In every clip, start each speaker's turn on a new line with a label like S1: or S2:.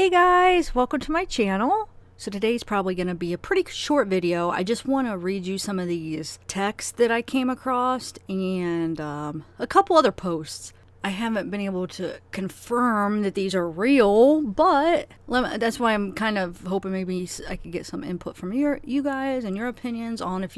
S1: Hey guys, welcome to my channel. So today's probably going to be a pretty short video. I just want to read you some of these texts that I came across and a couple other posts. I haven't been able to confirm that these are real, but that's why I'm kind of hoping maybe I could get some input from you guys and your opinions on if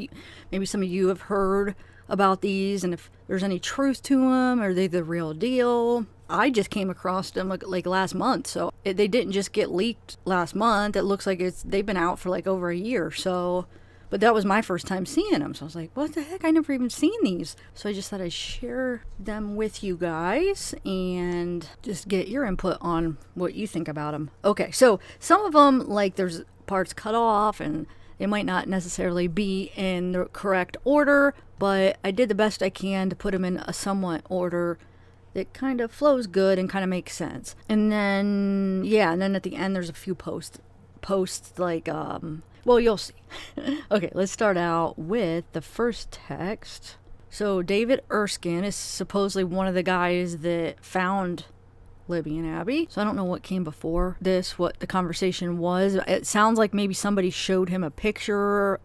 S1: maybe some of you have heard about these and if there's any truth to them. Are they the real deal? I just came across them like last month, so they didn't just get leaked last month. It looks like they've been out for like over a year. So, but that was my first time seeing them. So I was like, what the heck? I never even seen these. So I just thought I'd share them with you guys and just get your input on what you think about them. Okay, so some of them, like there's parts cut off and it might not necessarily be in the correct order, but I did the best I can to put them in a somewhat order that kind of flows good and kind of makes sense. And then, yeah, and then at the end there's a few posts like, well, you'll see. Okay, let's start out with the first text. So David Erskine is supposedly one of the guys that found Libby and Abby. So I don't know what came before this, what the conversation was. It sounds like maybe somebody showed him a picture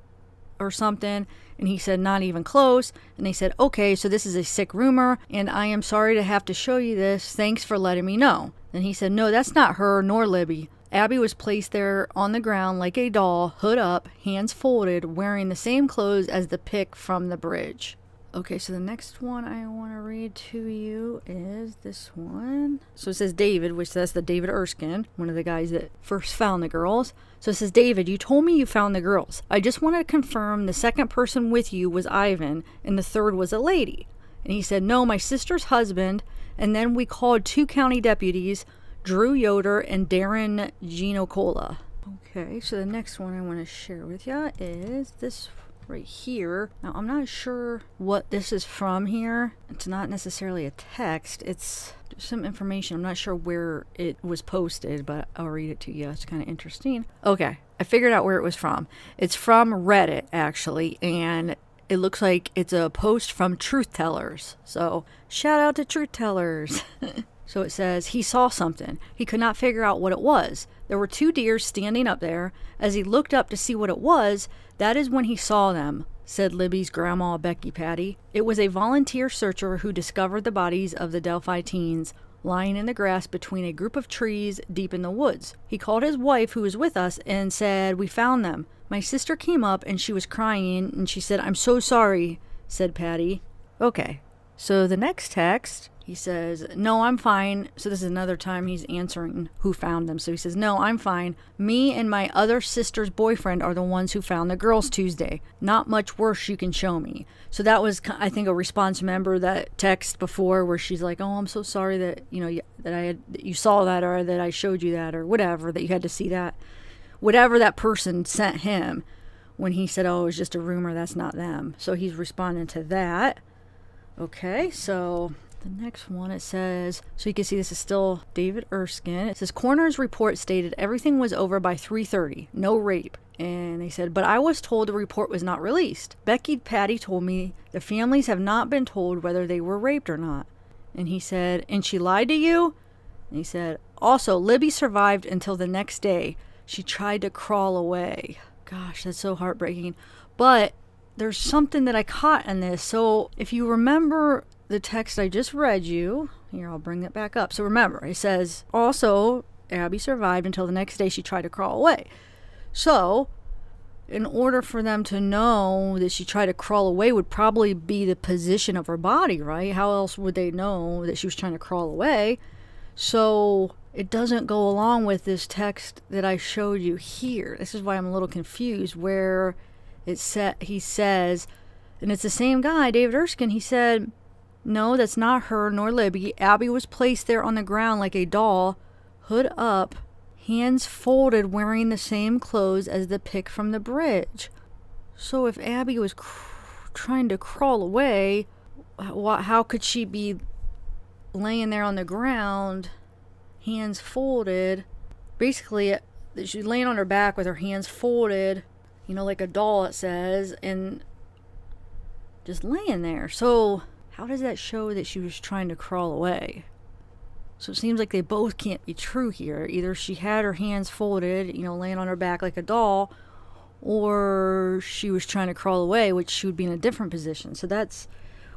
S1: or something, and he said not even close, and they said, okay, so this is a sick rumor and I am sorry to have to show you this, thanks for letting me know. And he said, no, that's not her nor Libby. Abby was placed there on the ground like a doll, hood up, hands folded, wearing the same clothes as the pic from the bridge. Okay, so the next one I want to read to you is this one. So it says David, which that's the David Erskine, one of the guys that first found the girls. So it says, David, you told me you found the girls. I just want to confirm the second person with you was Ivan and the third was a lady. And he said, no, my sister's husband. And then we called 2 county deputies, Drew Yoder and Darren Ginocola. Okay, so the next one I want to share with you is this right here. Now I'm not sure what this is from here. It's not necessarily a text, it's some information. I'm not sure where it was posted, but I'll read it to you. It's kind of interesting. Okay, I figured out where it was from. It's from Reddit actually, and it looks like it's a post from Truth Tellers. So shout out to Truth Tellers. So it says, he saw something. He could not figure out what it was. There were 2 deer standing up there. As he looked up to see what it was, that is when he saw them, said Libby's grandma, Becky Patty. It was a volunteer searcher who discovered the bodies of the Delphi teens lying in the grass between a group of trees deep in the woods. He called his wife, who was with us, and said, we found them. My sister came up and she was crying and she said, I'm so sorry, said Patty. Okay, so the next text, he says, no, I'm fine. So this is another time he's answering who found them. So he says, no, I'm fine. Me and my other sister's boyfriend are the ones who found the girls Tuesday. Not much worse you can show me. So that was, I think, a response. Remember that text before where she's like, oh, I'm so sorry that, that you saw that, or that I showed you that, or whatever, that you had to see that. Whatever that person sent him when he said, oh, it was just a rumor, that's not them. So he's responding to that. Okay, so the next one, it says, so you can see this is still David Erskine. It says, coroner's report stated everything was over by 3:30, no rape. And they said, but I was told the report was not released. Becky Patty told me the families have not been told whether they were raped or not. And he said, and she lied to you? And he said, also, Libby survived until the next day. She tried to crawl away. Gosh, that's so heartbreaking. But there's something that I caught in this. So if you remember the text I just read you, here, I'll bring it back up. So remember, it says, also, Abby survived until the next day she tried to crawl away. So in order for them to know that she tried to crawl away would probably be the position of her body, right? How else would they know that she was trying to crawl away? So it doesn't go along with this text that I showed you here. This is why I'm a little confused, where he says, and it's the same guy, David Erskine, he said, no, that's not her nor Libby. Abby was placed there on the ground like a doll, hood up, hands folded, wearing the same clothes as the pic from the bridge. So if Abby was trying to crawl away, how could she be laying there on the ground, hands folded? Basically, she's laying on her back with her hands folded, like a doll, it says, and just laying there. So how does that show that she was trying to crawl away? So it seems like they both can't be true here. Either she had her hands folded, laying on her back like a doll, or she was trying to crawl away, which she would be in a different position. So that's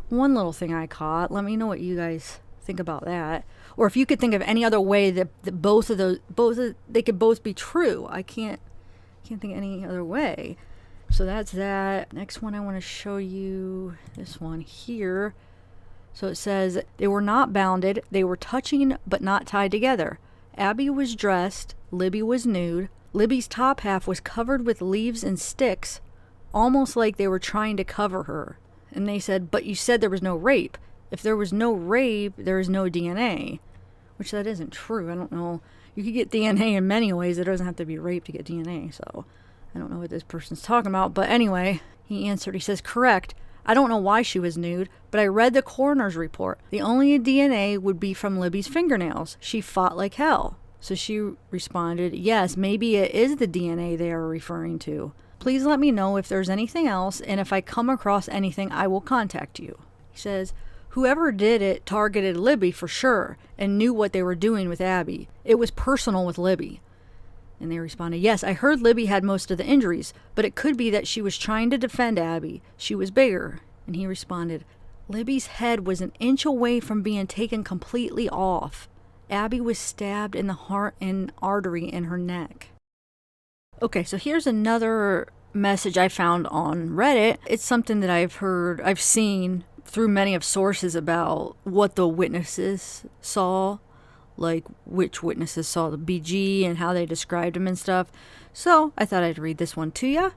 S1: one little thing I caught. Let me know what you guys think about that. Or if you could think of any other way that they could both be true. I can't think any other way. So that's that. Next one I want to show you, this one here. So it says, they were not bounded, they were touching but not tied together. Abby was dressed, Libby was nude. Libby's top half was covered with leaves and sticks, almost like they were trying to cover her. And they said, but you said there was no rape. If there was no rape, there is no DNA. Which that isn't true. I don't know. You could get DNA in many ways. It doesn't have to be rape to get DNA. So I don't know what this person's talking about. But anyway, he answered. He says, correct. I don't know why she was nude, but I read the coroner's report. The only DNA would be from Libby's fingernails. She fought like hell. So she responded, yes, maybe it is the DNA they are referring to. Please let me know if there's anything else, and if I come across anything, I will contact you. He says, whoever did it targeted Libby for sure, and knew what they were doing with Abby. It was personal with Libby. And they responded, yes, I heard Libby had most of the injuries, but it could be that she was trying to defend Abby. She was bigger. And he responded, Libby's head was an inch away from being taken completely off. Abby was stabbed in the heart and artery in her neck. Okay, so here's another message I found on Reddit. It's something that I've seen through many of sources about what the witnesses saw. Like which witnesses saw the BG and how they described him and stuff. So I thought I'd read this one to you.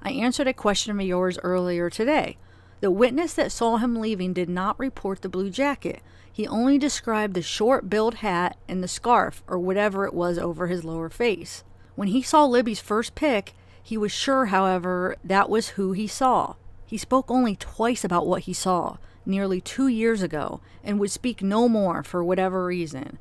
S1: I answered a question of yours earlier today. The witness that saw him leaving did not report the blue jacket. He only described the short billed hat and the scarf or whatever it was over his lower face. When he saw Libby's first pic, he was sure, however, that was who he saw. He spoke only twice about what he saw, nearly 2 years ago, and would speak no more for whatever reason.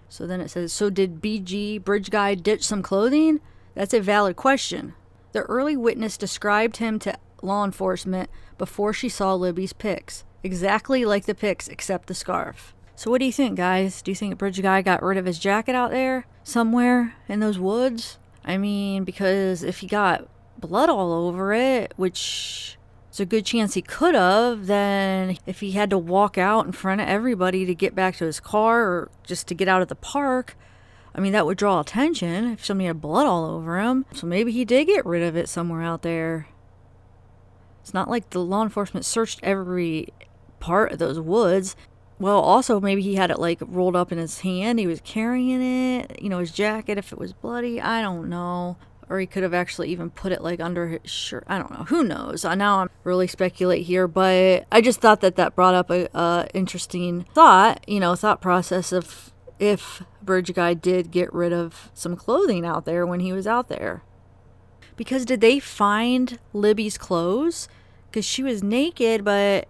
S1: So then it says, so did BG, Bridge Guy, ditch some clothing? That's a valid question. The early witness described him to law enforcement before she saw Libby's pics, exactly like the pics except the scarf. So what do you think, guys? Do you think Bridge Guy got rid of his jacket out there somewhere in those woods? I mean, because if he got blood all over it, which it's a good chance he could have, then if he had to walk out in front of everybody to get back to his car or just to get out of the park, I mean, that would draw attention if somebody had blood all over him. So maybe he did get rid of it somewhere out there. It's not like the law enforcement searched every part of those woods. Well, also maybe he had it like rolled up in his hand. He was carrying it, his jacket if it was bloody. I don't know. Or he could have actually even put it like under his shirt. I don't know. Who knows? Now I'm really speculate here, but I just thought that brought up a interesting thought process of if Bridge Guy did get rid of some clothing out there when he was out there. Because did they find Libby's clothes? Because she was naked, but,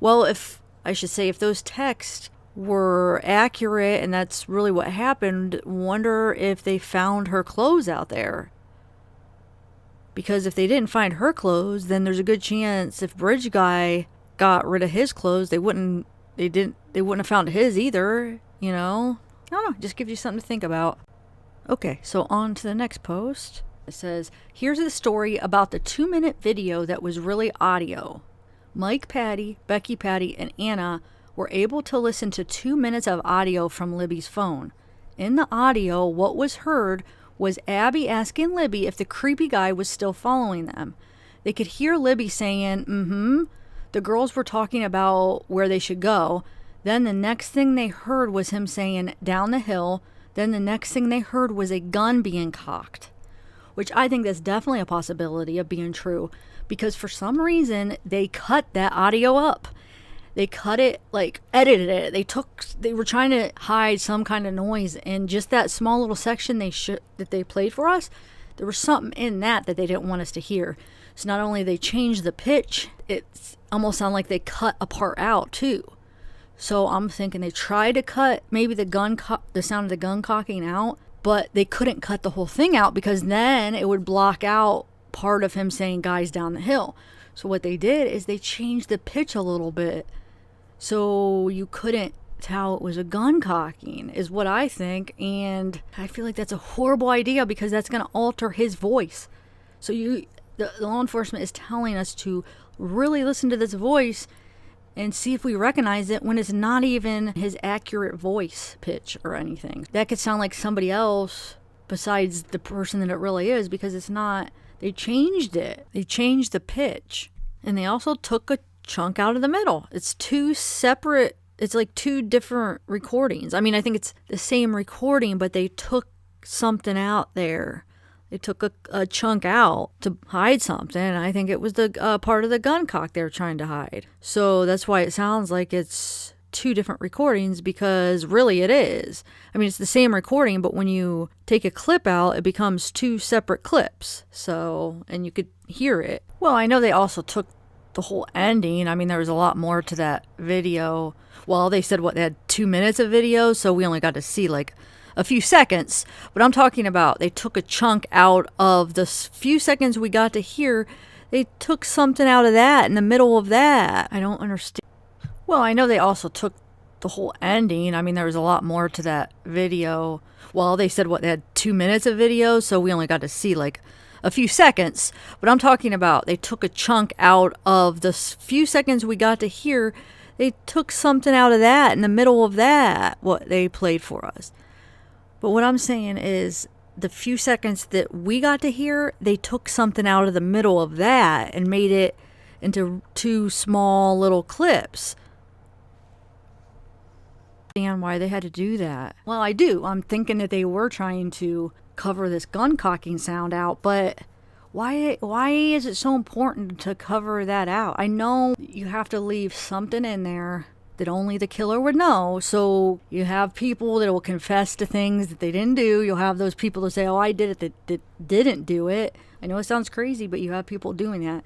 S1: well, if those texts were accurate and that's really what happened, wonder if they found her clothes out there. Because if they didn't find her clothes, then there's a good chance if Bridge Guy got rid of his clothes, they wouldn't have found his either, I don't know, just gives you something to think about. Okay, so on to the next post. It says, here's the story about the 2-minute video that was really audio. Mike Patty, Becky Patty, and Anna were able to listen to 2 minutes of audio from Libby's phone. In the audio, what was heard was Abby asking Libby if the creepy guy was still following them. They could hear Libby saying, The girls were talking about where they should go. Then the next thing they heard was him saying, down the hill. Then the next thing they heard was a gun being cocked. Which I think that's definitely a possibility of being true. Because for some reason, they cut that audio up. They cut it, edited it. They were trying to hide some kind of noise. And just that small little section that they played for us, there was something in that they didn't want us to hear. So not only they changed the pitch, it almost sounded like they cut a part out too. So I'm thinking they tried to cut maybe the sound of the gun cocking out, but they couldn't cut the whole thing out because then it would block out part of him saying guys down the hill. So what they did is they changed the pitch a little bit. So you couldn't tell it was a gun cocking, is what I think. And I feel like that's a horrible idea because that's going to alter his voice. So the law enforcement is telling us to really listen to this voice and see if we recognize it when it's not even his accurate voice pitch or anything. That could sound like somebody else besides the person that it really is, because it's not. They changed it. They changed the pitch. And they also took a chunk out of the middle. It's two separate, it's like two different recordings. I mean, I think it's the same recording, but they took something out there. They took a chunk out to hide something. I think it was the part of the gun cock they were trying to hide. So that's why it sounds like it's two different recordings, because really it is. I mean, it's the same recording, but when you take a clip out, it becomes two separate clips. So, and you could hear it. Well, I know they also took the whole ending. I mean, there was a lot more to that video. Well, they said they had 2 minutes of video, so we only got to see like a few seconds. But I'm talking about they took a chunk out of the few seconds we got to hear. They took something out of that in the middle of that. I don't understand. Well, I know they also took the whole ending. I mean, there was a lot more to that video. Well, they said they had 2 minutes of video, so we only got to see like a few seconds. But I'm talking about they took a chunk out of the few seconds we got to hear. They took something out of that in the middle of that, what they played for us. But what I'm saying is the few seconds that we got to hear, they took something out of the middle of that and made it into two small little clips. And why they had to do that? Well, I do. I'm thinking that they were trying to cover this gun cocking sound out, but why is it so important to cover that out? I know you have to leave something in there that only the killer would know. So you have people that will confess to things that they didn't do. You'll have those people that say, oh, I did it, that didn't do it. I know it sounds crazy, but you have people doing that.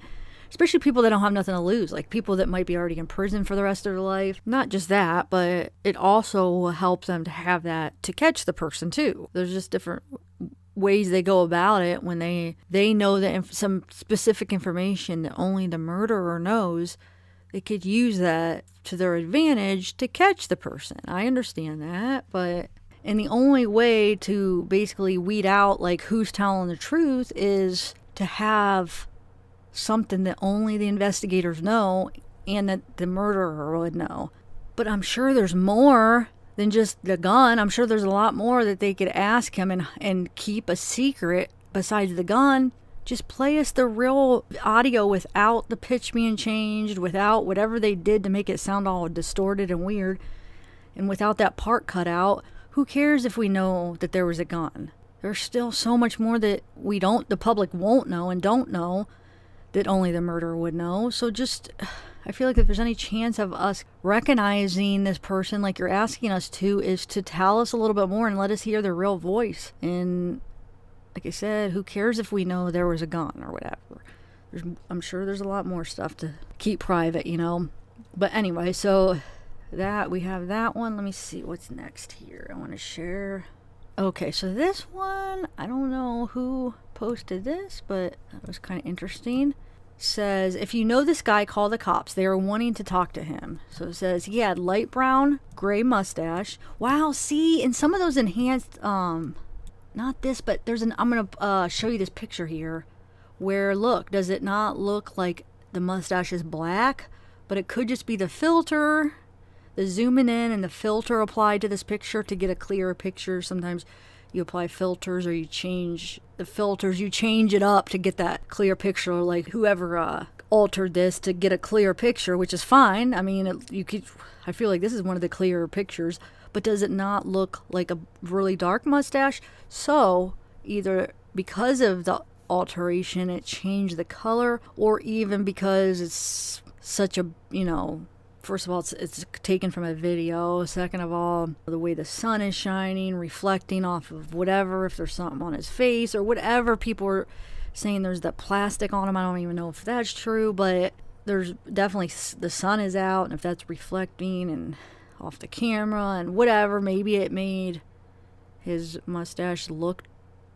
S1: Especially people that don't have nothing to lose, like people that might be already in prison for the rest of their life. Not just that, but it also will help them to have that to catch the person too. There's just different ways they go about it when they know that some specific information that only the murderer knows. They could use that to their advantage to catch the person. I understand that, and the only way to basically weed out like who's telling the truth is to have something that only the investigators know and that the murderer would know. But I'm sure there's more than just the gun. I'm sure there's a lot more that they could ask him and keep a secret besides the gun. Just play us the real audio without the pitch being changed, without whatever they did to make it sound all distorted and weird, and without that part cut out. Who cares if we know that there was a gun? There's still so much more that the public won't know and don't know, that only the murderer would know. So just, I feel like if there's any chance of us recognizing this person like you're asking us to, is to tell us a little bit more and let us hear their real voice. And like I said, who cares if we know there was a gun or whatever? I'm sure there's a lot more stuff to keep private, But anyway, so that we have that one. Let me see what's next here. I want to share. Okay, so this one, I don't know who posted this, but that was kind of interesting. Says, if you know this guy, call the cops. They are wanting to talk to him. So it says he had light brown, gray mustache. Wow, see, in some of those enhanced, not this, but I'm going to show you this picture here where, look, does it not look like the mustache is black? But it could just be the filter, the zooming in and the filter applied to this picture to get a clearer picture. Sometimes you apply filters or you change the filters, you change it up to get that clear picture, like whoever altered this to get a clear picture, which is fine. I mean, I feel like this is one of the clearer pictures, but does it not look like a really dark mustache? So either because of the alteration it changed the color, or even because it's such a, first of all, it's taken from a video. Second of all, the way the sun is shining, reflecting off of whatever, if there's something on his face or whatever. People are saying there's that plastic on him. I don't even know if that's true, but there's definitely, the sun is out, and if that's reflecting and off the camera and whatever, maybe it made his mustache look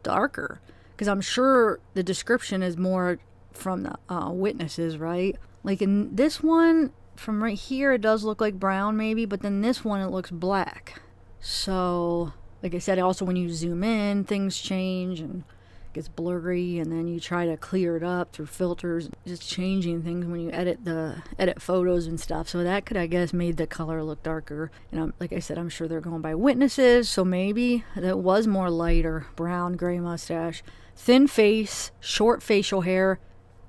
S1: darker. Because I'm sure the description is more from the witnesses, right? Like in this one, from right here it does look like brown maybe, but then this one it looks black. So like I said, also when you zoom in, things change and it gets blurry, and then you try to clear it up through filters, just changing things when you edit photos and stuff. So that could, I guess, made the color look darker. And like I said, I'm sure they're going by witnesses, so maybe that was more lighter brown, gray mustache, thin face, short facial hair,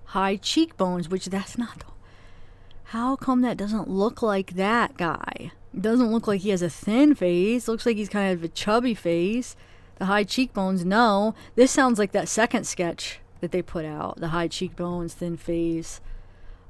S1: high cheekbones, which that's not. How come that doesn't look like that guy? It doesn't look like he has a thin face. Looks like he's kind of a chubby face. The high cheekbones, no. This sounds like that second sketch that they put out. The high cheekbones, thin face.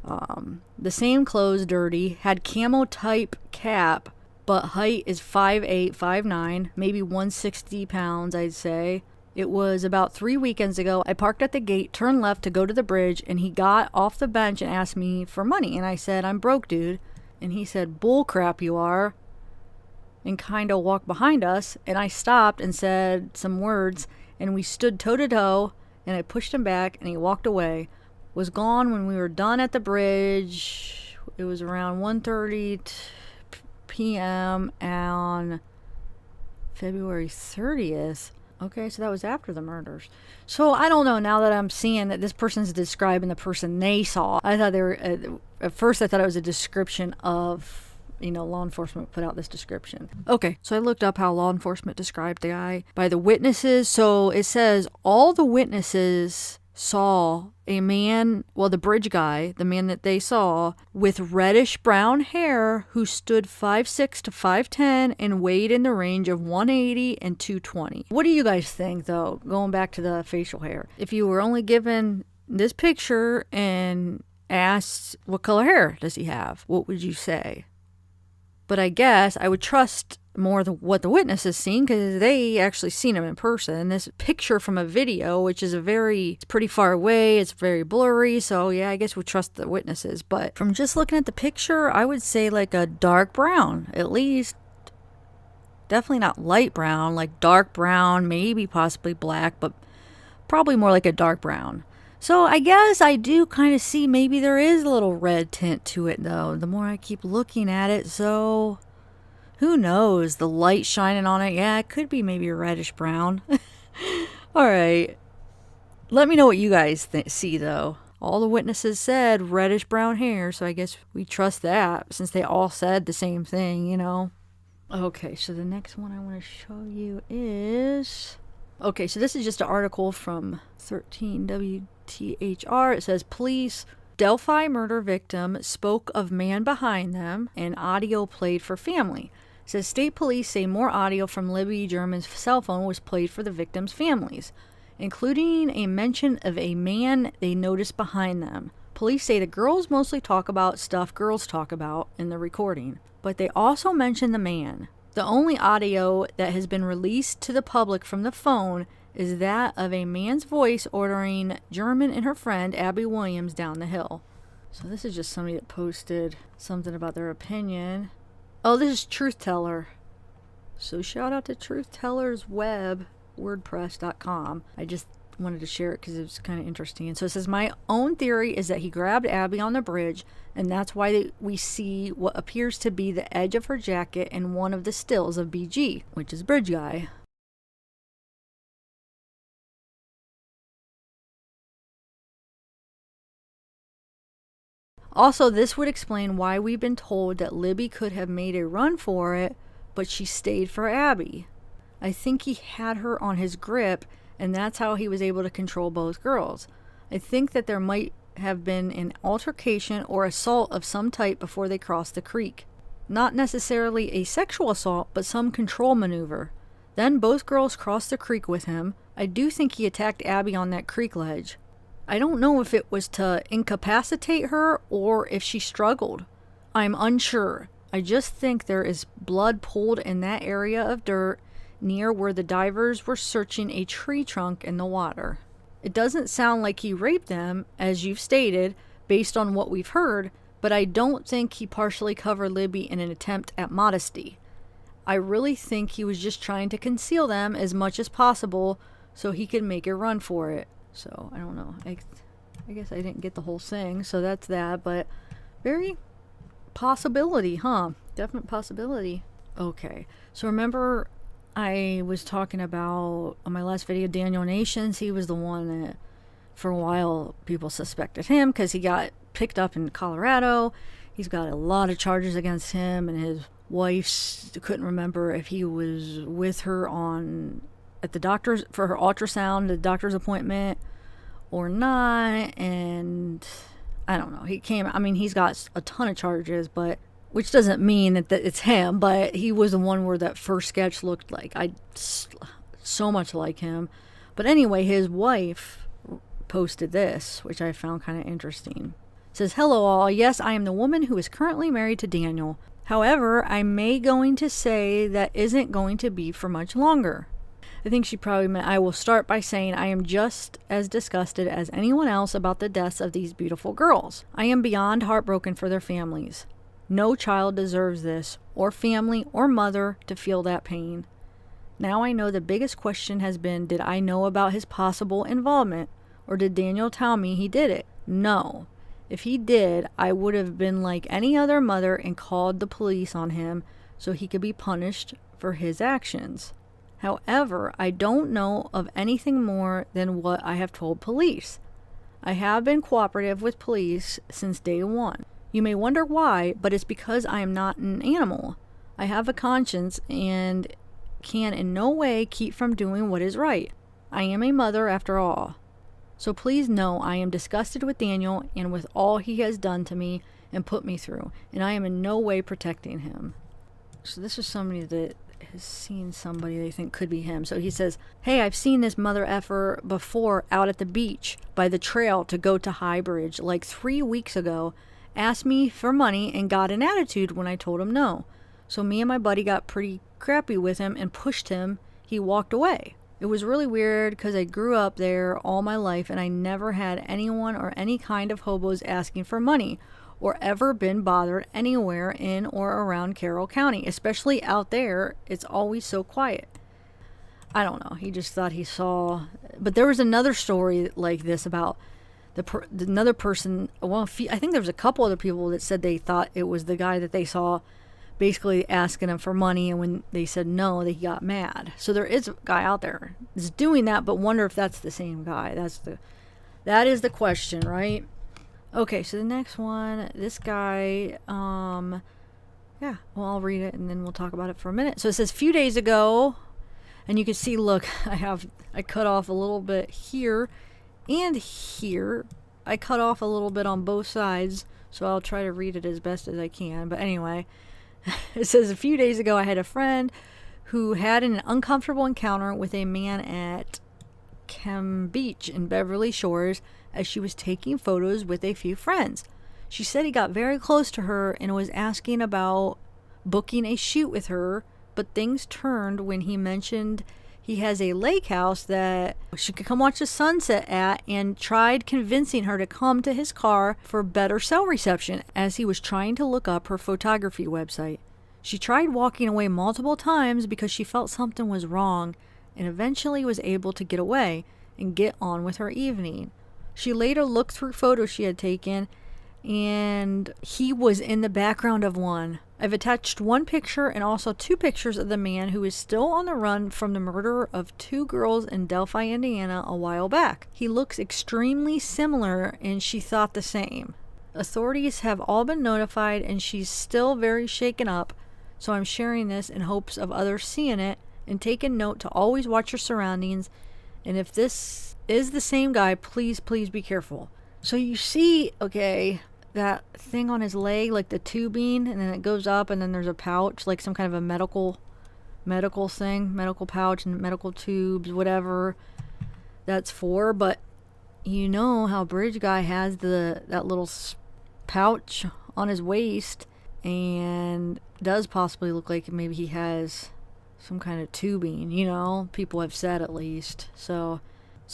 S1: The same clothes, dirty. Had camo type cap, but height is 5'8", 5'9", maybe 160 pounds, I'd say. It was about 3 weekends ago. I parked at the gate, turned left to go to the bridge, and he got off the bench and asked me for money. And I said, I'm broke, dude. And he said, bull crap you are. And kind of walked behind us, and I stopped and said some words, and we stood toe to toe, and I pushed him back, and he walked away. Was gone when we were done at the bridge. It was around 1:30 p.m. on February 30th. Okay, so that was after the murders. So I don't know, now that I'm seeing that this person's describing the person they saw. I thought they were, at first I thought it was a description of, law enforcement put out this description. Okay, so I looked up how law enforcement described the guy by the witnesses. So it says all the witnesses saw a man, well, the bridge guy, the man that they saw, with reddish brown hair who stood 5'6" to 5'10" and weighed in the range of 180 and 220. What do you guys think, though, going back to the facial hair? If you were only given this picture and asked what color hair does he have, what would you say? But I guess I would trust more what the witnesses seen, because they actually seen him in person. This picture from a video, which is it's pretty far away, it's very blurry, so yeah, I guess we'll trust the witnesses. But from just looking at the picture, I would say like a dark brown, at least. Definitely not light brown, like dark brown, maybe possibly black, but probably more like a dark brown. So I guess I do kind of see maybe there is a little red tint to it, though, the more I keep looking at it. So who knows? The light shining on it, yeah, it could be maybe a reddish brown. All right. Let me know what you guys see, though. All the witnesses said reddish brown hair, so I guess we trust that, since they all said the same thing, Okay, so the next one I want to show you is... Okay, so this is just an article from 13WTHR. It says, police, Delphi murder victim spoke of man behind them, and audio played for family. It says, state police say more audio from Libby German's cell phone was played for the victims' families, including a mention of a man they noticed behind them. Police say the girls mostly talk about stuff girls talk about in the recording, but they also mention the man. The only audio that has been released to the public from the phone is that of a man's voice ordering German and her friend Abigail Williams down the hill. So this is just somebody that posted something about their opinion. Oh, this is Truth Teller. So shout out to Truth Teller's web, wordpress.com. I just wanted to share it because it was kind of interesting. And so it says, my own theory is that he grabbed Abby on the bridge, and that's why we see what appears to be the edge of her jacket in one of the stills of BG, which is Bridge Guy. Also, this would explain why we've been told that Libby could have made a run for it, but she stayed for Abby. I think he had her on his grip, and that's how he was able to control both girls. I think that there might have been an altercation or assault of some type before they crossed the creek. Not necessarily a sexual assault, but some control maneuver. Then both girls crossed the creek with him. I do think he attacked Abby on that creek ledge. I don't know if it was to incapacitate her or if she struggled. I'm unsure. I just think there is blood pooled in that area of dirt near where the divers were searching a tree trunk in the water. It doesn't sound like he raped them, as you've stated, based on what we've heard, but I don't think he partially covered Libby in an attempt at modesty. I really think he was just trying to conceal them as much as possible so he could make a run for it. So, I don't know. I guess I didn't get the whole thing, so that's that, but very Possibility, huh? Definite possibility. Okay, so remember I was talking about on my last video, Daniel Nations. He was the one that for a while people suspected him because he got picked up in Colorado. He's got a lot of charges against him, and his wife couldn't remember if he was with her at the doctor's for her ultrasound, the doctor's appointment, or not. And I don't know. He's got a ton of charges, but which doesn't mean that it's him, but he was the one where that first sketch looked like so much like him. But anyway, his wife posted this, which I found kind of interesting. It says, "Hello all. Yes, I am the woman who is currently married to Daniel. However, I may going to say that isn't going to be for much longer." I think she probably meant, "I will start by saying I am just as disgusted as anyone else about the deaths of these beautiful girls. I am beyond heartbroken for their families. No child deserves this, or family, or mother to feel that pain. Now I know the biggest question has been, did I know about his possible involvement, or did Daniel tell me he did it? No. If he did, I would have been like any other mother and called the police on him so he could be punished for his actions. However, I don't know of anything more than what I have told police. I have been cooperative with police since day one. You may wonder why, but it's because I am not an animal. I have a conscience and can in no way keep from doing what is right. I am a mother after all. So please know I am disgusted with Daniel and with all he has done to me and put me through, and I am in no way protecting him." So this is somebody that has seen somebody they think could be him. So he says, "Hey, I've seen this mother effer before out at the beach by the trail to go to High Bridge like 3 weeks ago. Asked me for money and got an attitude when I told him no. So me and my buddy got pretty crappy with him and pushed him. He walked away. It was really weird because I grew up there all my life and I never had anyone or any kind of hobos asking for money or ever been bothered anywhere in or around Carroll County, especially out there. It's always so quiet." I don't know. He just thought he saw. But there was another story like this about another person. Well, I think there was a couple other people that said they thought it was the guy that they saw basically asking him for money, and when they said no, they got mad. So there is a guy out there that's doing that, but wonder if that's the same guy. That is the question, right? Okay, so the next one, this guy, yeah, well, I'll read it and then we'll talk about it for a minute. So it says, "Few days ago," and you can see, look, I cut off a little bit here and here. I cut off a little bit on both sides, so I'll try to read it as best as I can. But anyway, it says, "A few days ago, I had a friend who had an uncomfortable encounter with a man at Chem Beach in Beverly Shores as she was taking photos with a few friends. She said he got very close to her and was asking about booking a shoot with her, but things turned when he mentioned he has a lake house that she could come watch the sunset at, and tried convincing her to come to his car for better cell reception as he was trying to look up her photography website. She tried walking away multiple times because she felt something was wrong, and eventually was able to get away and get on with her evening. She later looked through photos she had taken, and he was in the background of one. I've attached one picture and also 2 pictures of the man who is still on the run from the murder of 2 girls in Delphi, Indiana a while back. He looks extremely similar, and she thought the same. Authorities have all been notified, and she's still very shaken up, so I'm sharing this in hopes of others seeing it and taking note to always watch your surroundings, and if this is the same guy, please be careful." So you see, okay, that thing on his leg, like the tubing, and then it goes up, and then there's a pouch, like some kind of a medical thing, medical pouch and medical tubes, whatever that's for. But you know how Bridge Guy has that little pouch on his waist, and does possibly look like maybe he has some kind of tubing, people have said at least. So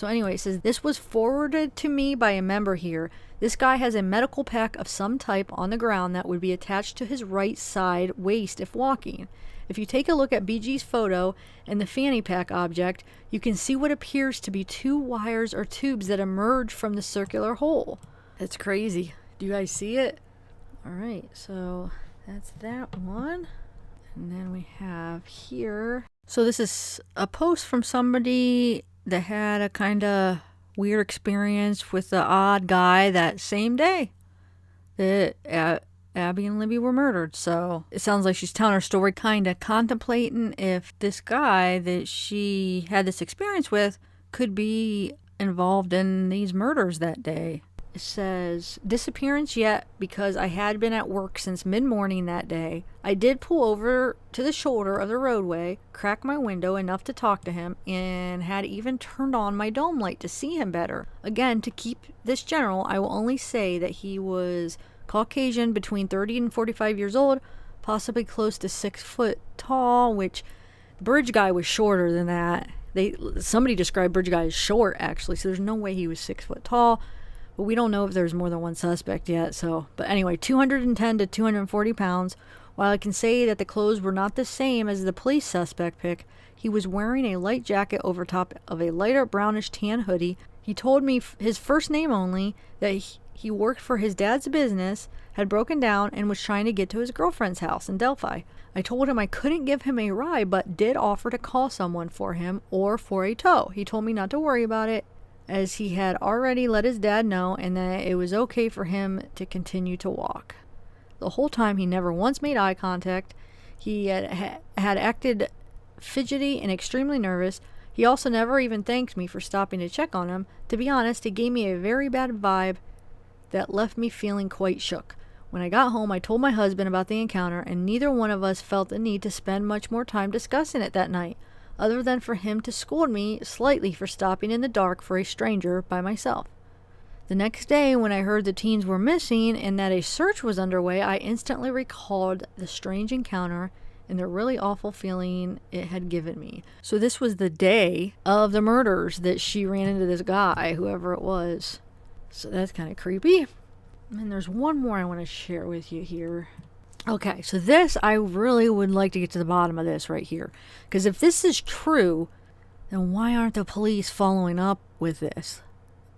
S1: anyway, it says, "This was forwarded to me by a member here. This guy has a medical pack of some type on the ground that would be attached to his right side waist if walking. If you take a look at BG's photo and the fanny pack object, you can see what appears to be 2 wires or tubes that emerge from the circular hole." It's crazy. Do you guys see it? Alright, so that's that one. And then we have here. So this is a post from somebody that had a kind of weird experience with the odd guy that same day that Abby and Libby were murdered. So it sounds like she's telling her story, kind of contemplating if this guy that she had this experience with could be involved in these murders that day. It says, disappearance yet because I had been at work since mid-morning that day. I did pull over to the shoulder of the roadway, crack my window enough to talk to him, and had even turned on my dome light to see him better. Again, to keep this general, I will only say that he was Caucasian, between 30 and 45 years old, possibly close to 6 foot tall, which Bridge Guy was shorter than that. Somebody described Bridge Guy as short, actually, so there's no way he was 6 foot tall. But we don't know if there's more than one suspect yet. But anyway, 210 to 240 pounds. While I can say that the clothes were not the same as the police suspect pick, he was wearing a light jacket over top of a lighter brownish tan hoodie. He told me his first name only, that he worked for his dad's business, had broken down, and was trying to get to his girlfriend's house in Delphi. I told him I couldn't give him a ride, but did offer to call someone for him or for a tow. He told me not to worry about it, as he had already let his dad know, and that it was okay for him to continue to walk. The whole time he never once made eye contact. He had acted fidgety and extremely nervous. He also never even thanked me for stopping to check on him. To be honest, it gave me a very bad vibe that left me feeling quite shook. When I got home, I told my husband about the encounter, and neither one of us felt the need to spend much more time discussing it that night, other than for him to scold me slightly for stopping in the dark for a stranger by myself. The next day, when I heard the teens were missing and that a search was underway, I instantly recalled the strange encounter and the really awful feeling it had given me. So this was the day of the murders that she ran into this guy, whoever it was. So that's kind of creepy. And there's one more I want to share with you here. Okay, so this, I really would like to get to the bottom of this right here. Because if this is true, then why aren't the police following up with this?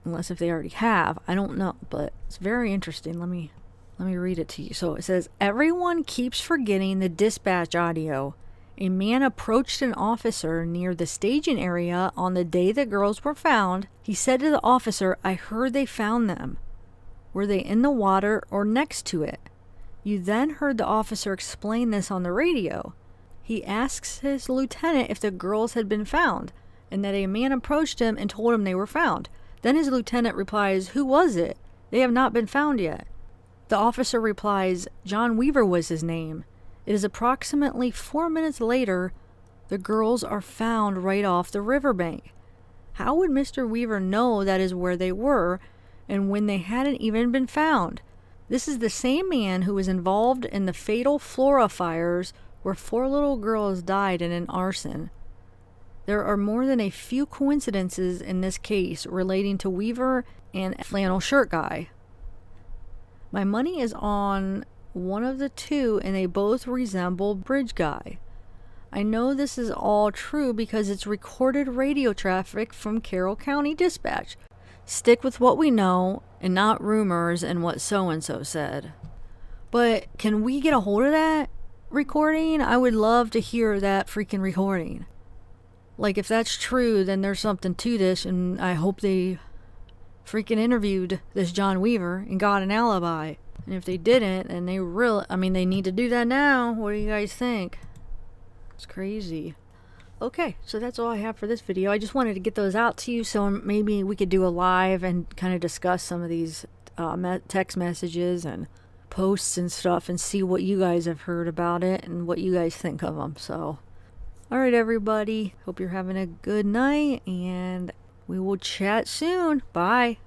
S1: Unless if they already have, I don't know. But it's very interesting. Let me read it to you. So it says, everyone keeps forgetting the dispatch audio. A man approached an officer near the staging area on the day the girls were found. He said to the officer, I heard they found them. Were they in the water or next to it? You then heard the officer explain this on the radio. He asks his lieutenant if the girls had been found, and that a man approached him and told him they were found. Then his lieutenant replies, who was it? They have not been found yet. The officer replies, John Weaver was his name. It is approximately 4 minutes later, the girls are found right off the riverbank. How would Mr. Weaver know that is where they were, and when they hadn't even been found? This is the same man who was involved in the fatal Flora fires where 4 little girls died in an arson. There are more than a few coincidences in this case relating to Weaver and Flannel Shirt Guy. My money is on one of the two, and they both resemble Bridge Guy. I know this is all true because it's recorded radio traffic from Carroll County Dispatch. Stick with what we know and not rumors and what so-and-so said. But can we get a hold of that recording? I would love to hear that freaking recording. Like, if that's true, then there's something to this, and I hope they freaking interviewed this John Weaver and got an alibi. And if they didn't, then they need to do that now. What do you guys think? It's crazy. Okay, so that's all I have for this video. I just wanted to get those out to you so maybe we could do a live and kind of discuss some of these text messages and posts and stuff and see what you guys have heard about it and what you guys think of them. So, alright everybody, hope you're having a good night and we will chat soon. Bye.